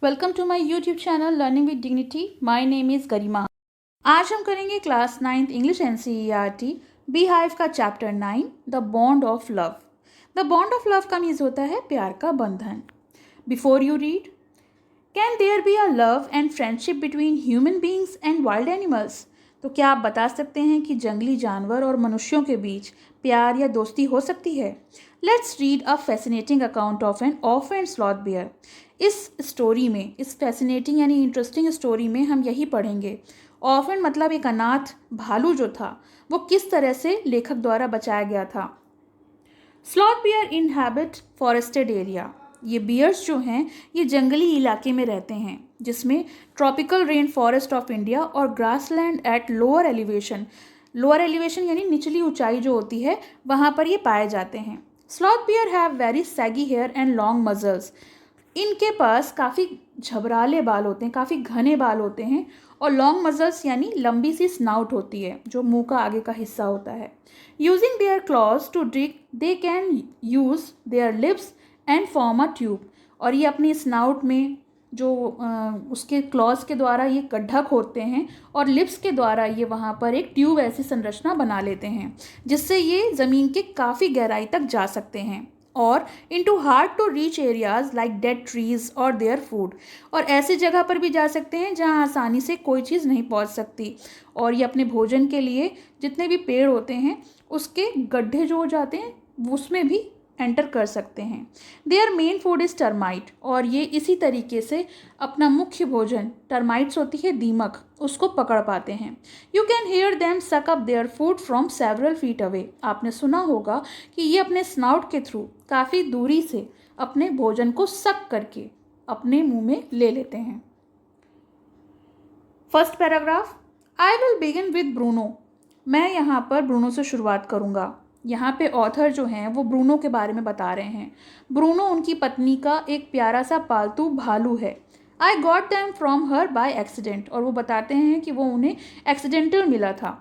Welcome to my YouTube channel learning with dignity. My name is Garima. आज हम करेंगे class 9th English NCERT beehive का chapter 9 the bond of love. The bond of love का means होता है प्यार का बंधन। Before you read, can there be a love and friendship between human beings and wild animals? तो क्या आप बता सकते हैं कि जंगली जानवर और मनुष्यों के बीच प्यार या दोस्ती हो सकती है? Let's read a fascinating account of an orphaned sloth bear. इस स्टोरी में, इस फैसिनेटिंग यानी इंटरेस्टिंग स्टोरी में हम यही पढ़ेंगे, ऑर्फेंड मतलब एक अनाथ भालू जो था वो किस तरह से लेखक द्वारा बचाया गया था। Sloth bear inhabit forested area. ये बियर्स जो हैं ये जंगली इलाके में रहते हैं जिसमें tropical rain forest of India और grassland at lower elevation, lower elevation यानी निचली ऊंचाई जो होती है वहाँ पर ये पाए जाते हैं। Sloth bear have very shaggy hair and long muzzles. इनके पास काफ़ी झबराले बाल होते हैं, काफ़ी घने बाल होते हैं और लॉन्ग मजल्स यानी लंबी सी स्नाउट होती है जो मुंह का आगे का हिस्सा होता है। Using their claws to dig they can use their lips and form a tube. और ये अपनी स्नाउट में जो उसके क्लॉज के द्वारा ये गड्ढा खोदते हैं और लिप्स के द्वारा ये वहाँ पर एक ट्यूब ऐसी संरचना बना लेते हैं जिससे ये ज़मीन के काफ़ी गहराई तक जा सकते हैं और into hard to reach areas like dead trees और देयर फूड। और ऐसी जगह पर भी जा सकते हैं जहाँ आसानी से कोई चीज़ नहीं पहुँच सकती और ये अपने भोजन के लिए जितने भी पेड़ होते हैं उसके गड्ढे जो हो जाते हैं उसमें भी एंटर कर सकते हैं। Their main food is termite और ये इसी तरीके से अपना मुख्य भोजन, टर्माइट्स होती है दीमक, उसको पकड़ पाते हैं। यू कैन हेयर देम सक up their food from several feet away. आपने सुना होगा कि ये अपने स्नाउट के थ्रू काफ़ी दूरी से अपने भोजन को सक करके अपने मुंह में ले लेते हैं। First paragraph, I will begin with Bruno. मैं यहाँ पर ब्रूनो से शुरुआत करूँगा। यहाँ पे ऑथर जो हैं वो ब्रूनो के बारे में बता रहे हैं। ब्रूनो उनकी पत्नी का एक प्यारा सा पालतू भालू है। I got them from her by accident. और वो बताते हैं कि वो उन्हें एक्सीडेंटल मिला था।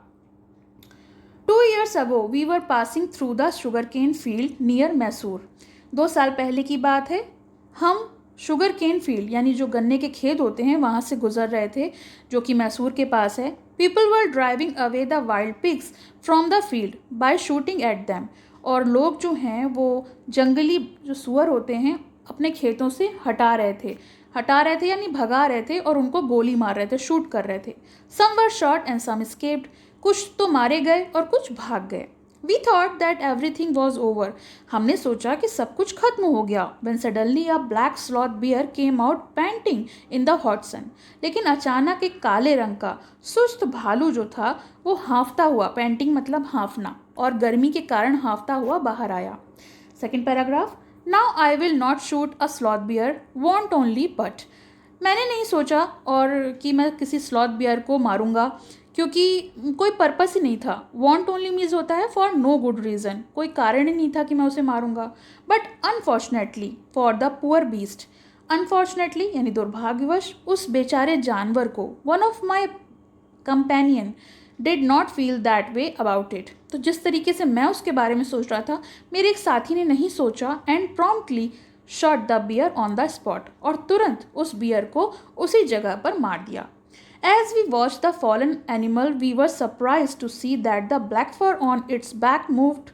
2 years ago we were passing through the sugar cane field near Mysore. 2 साल पहले की बात है, हम शुगर केन फील्ड यानी जो गन्ने के खेत होते हैं वहाँ से गुजर रहे थे जो कि मैसूर के पास है। People were driving away the wild pigs from the field by shooting at them. और लोग जो हैं वो जंगली जो सुअर होते हैं अपने खेतों से हटा रहे थे यानी भगा रहे थे और उनको गोली मार रहे थे, शूट कर रहे थे। Some were shot and some escaped. कुछ तो मारे गए और कुछ भाग गए। We thought that everything was over. हमने सोचा कि सब कुछ खत्म हो गया। When suddenly a black sloth bear came out panting in the hot sun। लेकिन अचानक एक काले रंग का सुस्त भालू जो था वो हाँफता हुआ, पैंटिंग मतलब हाँफना, और गर्मी के कारण हाँफता हुआ बाहर आया। Second paragraph, now I will not shoot a sloth bear, want only but. मैंने नहीं सोचा और कि मैं किसी स्लॉथ बियर को मारूंगा क्योंकि कोई पर्पस ही नहीं था। वॉन्ट ओनली मीन्स होता है फॉर नो गुड रीज़न, कोई कारण ही नहीं था कि मैं उसे मारूंगा। But unfortunately for the poor beast. Unfortunately यानी दुर्भाग्यवश उस बेचारे जानवर को, one of my companion did not feel that way about it. तो जिस तरीके से मैं उसके बारे में सोच रहा था मेरे एक साथी ने नहीं सोचा and promptly shot the bear on the spot. और तुरंत उस बियर को उसी जगह पर मार दिया। As we watched the fallen animal, we were surprised to see that the black fur on its back moved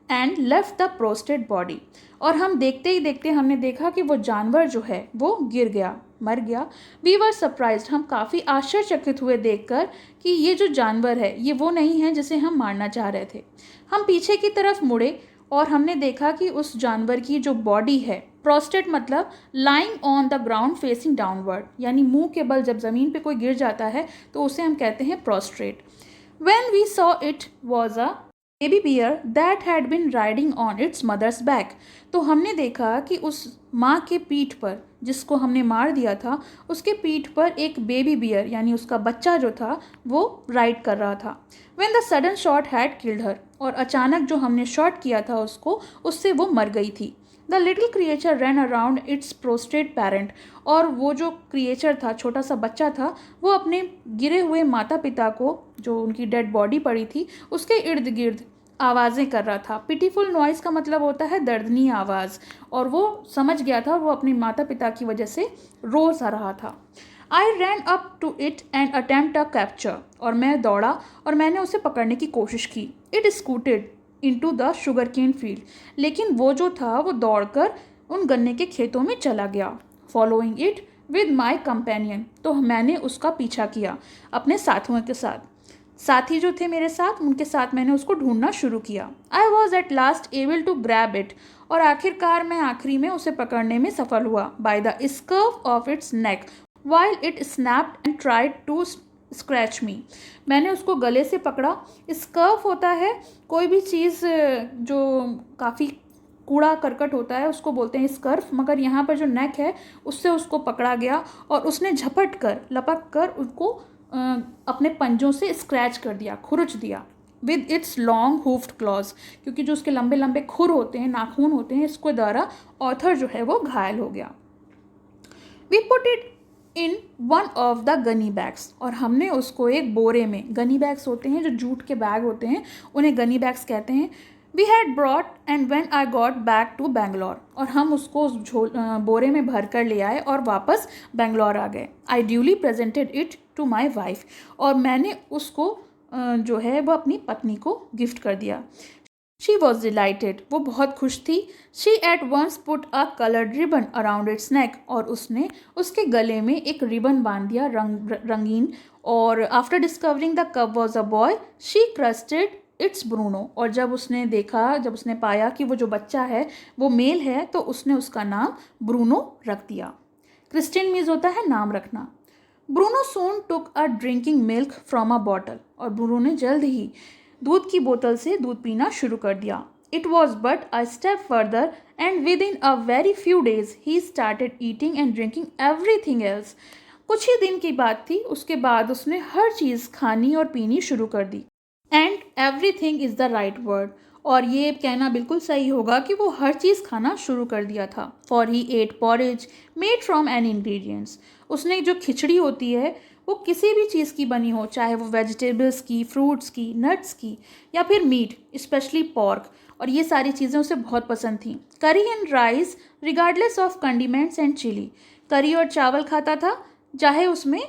and left the prostrate body। और हम देखते ही देखते हमने देखा कि वो जानवर जो है वो गिर गया, मर गया। We were surprised, हम काफ़ी आश्चर्यचकित हुए देखकर कि ये जो जानवर है ये वो नहीं है जिसे हम मारना चाह रहे थे। हम पीछे की तरफ मुड़े और हमने देखा कि उस जानवर की जो बॉडी है, प्रोस्टेट मतलब lying on the ground facing downward, यानी मुंह के बल जब ज़मीन पे कोई गिर जाता है तो उसे हम कहते हैं prostrate. When we saw it was a baby bear that had been riding on its mother's back. तो हमने देखा कि उस माँ के पीठ पर, जिसको हमने मार दिया था, उसके पीठ पर एक बेबी बियर यानी उसका बच्चा जो था वो राइड कर रहा था। When the sudden shot had killed her. और अचानक जो हमने शॉट किया था उसको, उससे वो मर गई थी। The little creature run around its prostate parent. और वो जो क्रिएचर था, छोटा सा बच्चा था, वो अपने गिरे हुए माता पिता को, जो उनकी डेड बॉडी पड़ी थी, उसके इर्द गिर्द आवाज़ें कर रहा था। पिटीफुल नॉइज़ का मतलब होता है दर्दनीय आवाज़, और वो समझ गया था, वो अपने माता पिता की वजह से रो सा रहा था। I ran up to it and attempt a capture, और मैं दौड़ा और मैंने उसे पकड़ने की कोशिश की। It scuttled into the sugar cane field, लेकिन वो जो था वो दौड़कर उन गन्ने के खेतों में चला गया। Following it with my companion, तो मैंने उसका पीछा किया अपने साथियों के साथ। साथी जो थे मेरे साथ, उनके साथ मैंने उसको ढूंढना शुरू किया। I was at last able to grab it, और आखिरकार मैं आखिरी में उसे पकड़ने में सफल हुआ। By the scruff of its neck while it snapped and tried to scratch me. मैंने उसको गले से पकड़ा। स्कर्व होता है कोई भी चीज़ जो काफ़ी कूड़ा करकट होता है, उसको बोलते हैं स्कर्फ, मगर यहाँ पर जो नेक है उससे उसको पकड़ा गया और उसने झपट कर लपक कर उसको अपने पंजों से स्क्रैच कर दिया, खुरच दिया विद इट्स लॉन्ग हूफ्ड क्लॉज, क्योंकि जो उसके लंबे लंबे खुर होते हैं, नाखून होते हैं, इसके द्वारा ऑथर जो है वो घायल हो गया। We put it in one of the gunny bags, और हमने उसको एक बोरे में, गनी बैग्स होते हैं जो जूट के बैग होते हैं, उन्हें गनी बैग्स कहते हैं। We had brought and when I got back to Bangalore, और हम उसको उस बोरे में भर कर ले आए और वापस बेंगलोर आ गए। I duly presented it to my wife, और मैंने उसको जो है वो अपनी पत्नी को गिफ्ट कर दिया। शी वॉज डिलाइटेड, वो बहुत खुश थी। She at once put a coloured ribbon around its neck, और उसने उसके गले में एक रिबन बांध दिया रंगीन। और after discovering the cup was a boy she crusted it's Bruno, और जब उसने पाया कि वो जो बच्चा है वो मेल है, तो उसने उसका नाम ब्रूनो रख दिया। क्रिस्टियन मीन्स होता है नाम रखना। Bruno soon took a drinking milk from a bottle, और ब्रूनो ने जल्द ही दूध की बोतल से दूध पीना शुरू कर दिया। It was but a step further and with in a very few days he started eating and drinking everything else. कुछ ही दिन की बात थी, उसके बाद उसने हर चीज़ खानी और पीनी शुरू कर दी। And everything is the right word, और ये कहना बिल्कुल सही होगा कि वो हर चीज़ खाना शुरू कर दिया था। For he ate porridge made from an ingredients, उसने जो खिचड़ी होती है वो किसी भी चीज़ की बनी हो, चाहे वो वेजिटेबल्स की, फ्रूट्स की, नट्स की, या फिर मीट, स्पेशली पॉर्क, और ये सारी चीज़ें उसे बहुत पसंद थी। Curry and rice regardless of condiments and chili, curry और चावल खाता था चाहे उसमें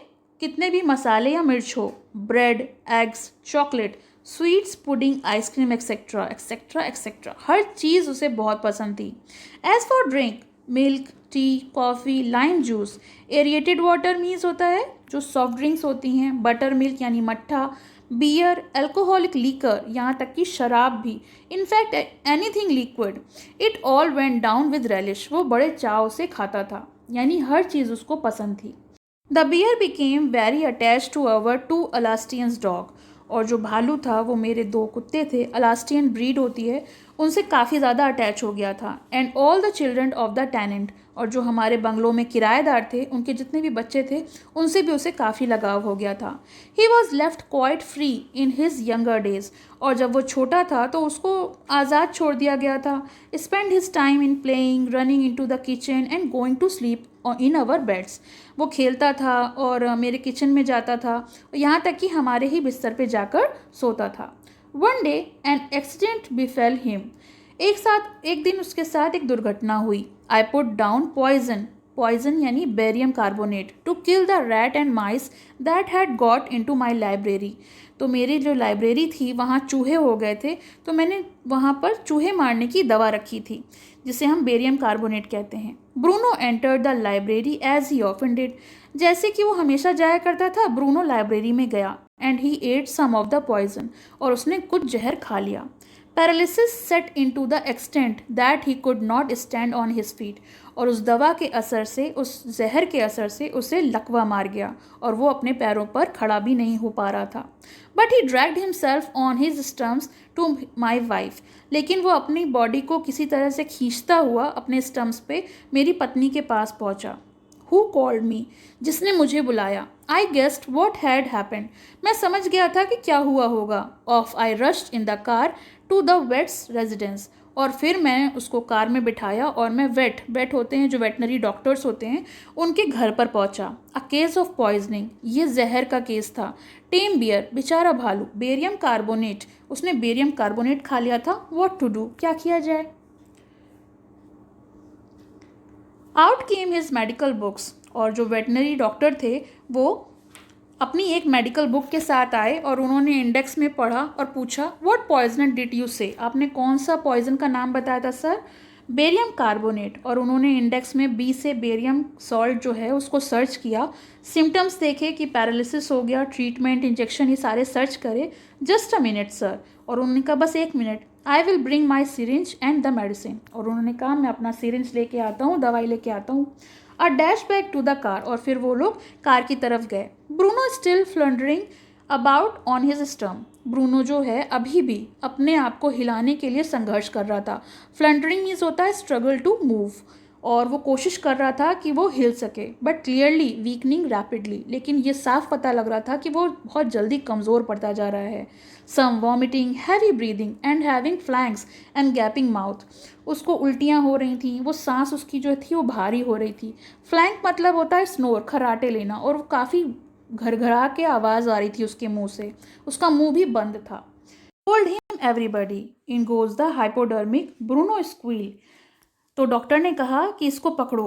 कितने भी मसाले या मिर्च हो। Bread, eggs, chocolate, sweets, pudding, ice cream, etcetera etcetera etcetera, हर चीज़ उसे बहुत पसंद थी। As for drink, milk, tea, coffee, lime juice, aerated water means होता है जो सॉफ्ट ड्रिंक्स होती हैं, बटर मिल्क यानी मट्ठा, बियर, अल्कोहलिक लीकर, यहाँ तक कि शराब भी, in fact anything liquid, it all went down with relish, वो बड़े चाव से खाता था, यानी हर चीज़ उसको पसंद थी। The bear became very attach to our two Alsatians dog, और जो भालू था वो मेरे दो कुत्ते थे, अलास्टियन ब्रीड होती है, उनसे काफ़ी ज़्यादा अटैच हो गया था। And all the children of the tenant, और जो हमारे बंगलों में किराएदार थे उनके जितने भी बच्चे थे उनसे भी उसे काफ़ी लगाव हो गया था। He was left quite free in his younger days, और जब वो छोटा था तो उसको आज़ाद छोड़ दिया गया था। Spend his time in playing, running into the kitchen and going to sleep in our beds, वो खेलता था और मेरे किचन में जाता था, यहाँ तक कि हमारे ही बिस्तर पे जाकर सोता था। One day an accident befell him, एक दिन उसके साथ एक दुर्घटना हुई। I put down poison, poison यानी barium carbonate, to kill the rat and mice that had got into my library, तो मेरी जो लाइब्रेरी थी वहाँ चूहे हो गए थे, तो मैंने वहाँ पर चूहे मारने की दवा रखी थी जिसे हम बेरियम कार्बोनेट कहते हैं। Bruno entered the library as he often did, जैसे कि वो हमेशा जाया करता था, ब्रूनो लाइब्रेरी में गया। And he ate some of the poison, और उसने कुछ जहर खा लिया। Paralysis set into the extent that he could not stand on his feet, और उस दवा के असर से, उस जहर के असर से उसे लकवा मार गया और वो अपने पैरों पर खड़ा भी नहीं हो पा रहा था। But he dragged himself on his stumps to my wife, लेकिन वो अपनी बॉडी को किसी तरह से खींचता हुआ अपने स्टम्प्स पे मेरी पत्नी के पास पहुंचा। हु कॉल्ड मी, जिसने मुझे बुलाया। I guessed what had happened, मैं समझ गया था कि क्या हुआ होगा। Off I rushed in the car to the vet's residence, और फिर मैंने उसको कार में बिठाया और मैं वेट होते हैं जो वेटनरी डॉक्टर्स होते हैं उनके घर पर पहुंचा। अ केस ऑफ पॉइजनिंग, ये जहर का केस था। टेम बियर, बेचारा भालू। बेरियम कार्बोनेट, उसने बेरियम कार्बोनेट खा लिया था। व्हाट टू डू, क्या किया जाए। आउट केम हिज मेडिकल बुक्स, और जो वेटनरी डॉक्टर थे वो अपनी एक मेडिकल बुक के साथ आए और उन्होंने इंडेक्स में पढ़ा और पूछा, व्हाट पॉइजन डिड यू से, आपने कौन सा पॉइजन का नाम बताया था सर। Barium carbonate. और उन्होंने इंडेक्स में बी से बेरियम सॉल्ट जो है उसको सर्च किया, सिम्टम्स देखे कि पैरालिसिस हो गया, ट्रीटमेंट, इंजेक्शन, ये सारे सर्च करे। जस्ट अ मिनट सर, और उन्होंने कहा बस 1 minute, I will bring my syringe and the medicine. और उन्होंने कहा मैं अपना सिरिंज लेके आता हूँ, दवाई लेके आता हूँ। A dash back to the car, और फिर वो लोग कार की तरफ गए। Bruno still floundering about on his stomach. Bruno जो है अभी भी अपने आप को हिलाने के लिए संघर्ष कर रहा था। फ्लंडरिंग मीन्स होता है स्ट्रगल टू मूव, और वो कोशिश कर रहा था कि वो हिल सके, बट क्लियरली वीकनिंग रैपिडली, लेकिन ये साफ पता लग रहा था कि वो बहुत जल्दी कमज़ोर पड़ता जा रहा है। Some vomiting, heavy breathing and heaving flanks and gaping mouth, उसको उल्टियाँ हो रही थी, वो सांस उसकी जो थी वो भारी हो रही थी। फ्लैंक मतलब होता है स्नोर, खराटे लेना, और वो काफ़ी घरघरा के आवाज़ आ रही थी उसके मुंह से, उसका मुंह भी बंद था। Told him everybody, in goes the hypodermic, Bruno squeal. तो डॉक्टर ने कहा कि इसको पकड़ो।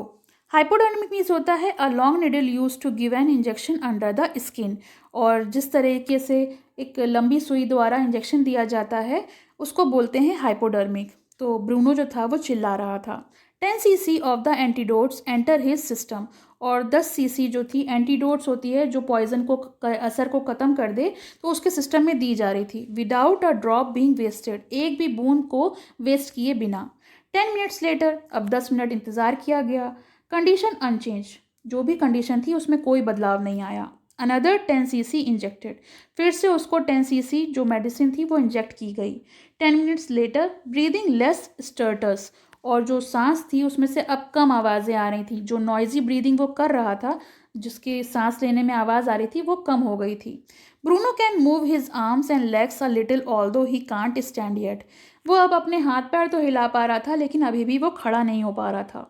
हाइपोडर्मिक मीन्स होता है a long needle use to give an injection under the skin, और जिस तरीके से एक लंबी सुई द्वारा इंजेक्शन दिया जाता है उसको बोलते हैं हाइपोडर्मिक। तो ब्रूनो जो था वो चिल्ला रहा था। 10 cc of the antidotes enter his system, और 10 cc जो थी एंटीडोट्स होती है जो पॉइजन को असर को ख़त्म कर दे, तो उसके सिस्टम में दी जा रही थी। Without a drop being wasted, एक भी बूंद को वेस्ट किए बिना। 10 मिनट्स लेटर, अब 10 मिनट इंतज़ार किया गया। कंडीशन अनचेंज, जो भी कंडीशन थी उसमें कोई बदलाव नहीं आया। अनदर 10 cc इंजेक्टेड, फिर से उसको 10 cc जो मेडिसिन थी वो इंजेक्ट की गई। 10 मिनट्स लेटर, ब्रीदिंग लेस स्टर्टस, और जो सांस थी उसमें से अब कम आवाज़ें आ रही थी। जो नॉइजी ब्रीदिंग वो कर रहा था, जिसके सांस लेने में आवाज़ आ रही थी, वो कम हो गई थी। Bruno can move his arms and legs a little although he can't stand yet, वो अब अपने हाथ पैर तो हिला पा रहा था लेकिन अभी भी वो खड़ा नहीं हो पा रहा था।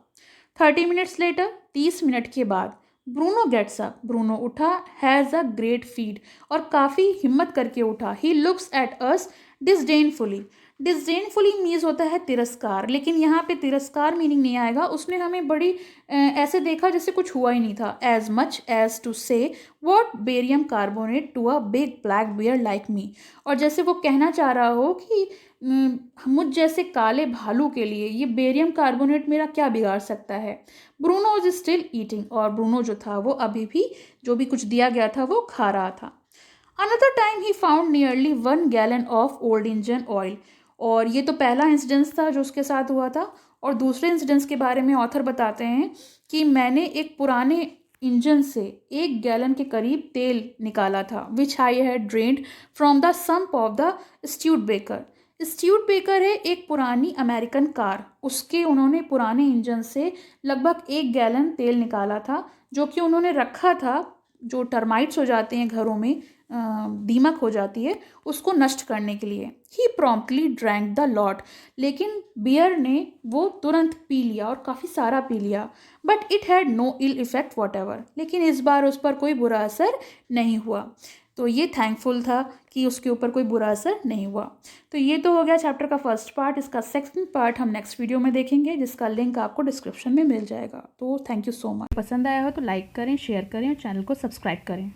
30 मिनट्स लेटर, 30 मिनट के बाद, ब्रूनो गेट्स अप, ब्रूनो उठा, हैज़ अ ग्रेट फीड, और काफ़ी हिम्मत करके उठा। He looks at us disdainfully, disdainfully means होता है तिरस्कार, लेकिन यहाँ पे तिरस्कार मीनिंग नहीं आएगा। उसने हमें बड़ी ऐसे देखा जैसे कुछ हुआ ही नहीं था। As much as to say what barium carbonate to a big black bear like me, और जैसे वो कहना चाह रहा हो कि मुझ जैसे काले भालू के लिए ये बेरियम कार्बोनेट मेरा क्या बिगाड़ सकता है। ब्रूनो इज स्टिल ईटिंग, और ब्रूनो जो था वो अभी भी जो भी कुछ दिया गया था वो खा रहा था। Another time he found nearly 1 gallon of old engine oil, और ये तो पहला इंसिडेंस था जो उसके साथ हुआ था। और दूसरे इंसिडेंस के बारे में ऑथर बताते हैं कि मैंने एक पुराने इंजन से 1 गैलन के करीब तेल निकाला था, which I had drained from the sump of the Studebaker. Studebaker है एक पुरानी अमेरिकन कार, उसके उन्होंने पुराने इंजन से लगभग 1 गैलन तेल निकाला था, जो कि उन्होंने रखा था, जो टर्माइट्स हो जाते हैं घरों में, दीमक हो जाती है, उसको नष्ट करने के लिए। ही प्रॉम्प्टली ड्रैंक द लॉट, लेकिन बियर ने वो तुरंत पी लिया और काफ़ी सारा पी लिया। But it had no ill effect whatever, लेकिन इस बार उस पर कोई बुरा असर नहीं हुआ। तो ये थैंकफुल था कि उसके ऊपर कोई बुरा असर नहीं हुआ। तो ये तो हो गया चैप्टर का फर्स्ट पार्ट। इसका सेकंड पार्ट हम नेक्स्ट वीडियो में देखेंगे, जिसका लिंक आपको डिस्क्रिप्शन में मिल जाएगा। तो थैंक यू सो मच। पसंद आया हो तो लाइक करें, शेयर करें और चैनल को सब्सक्राइब करें।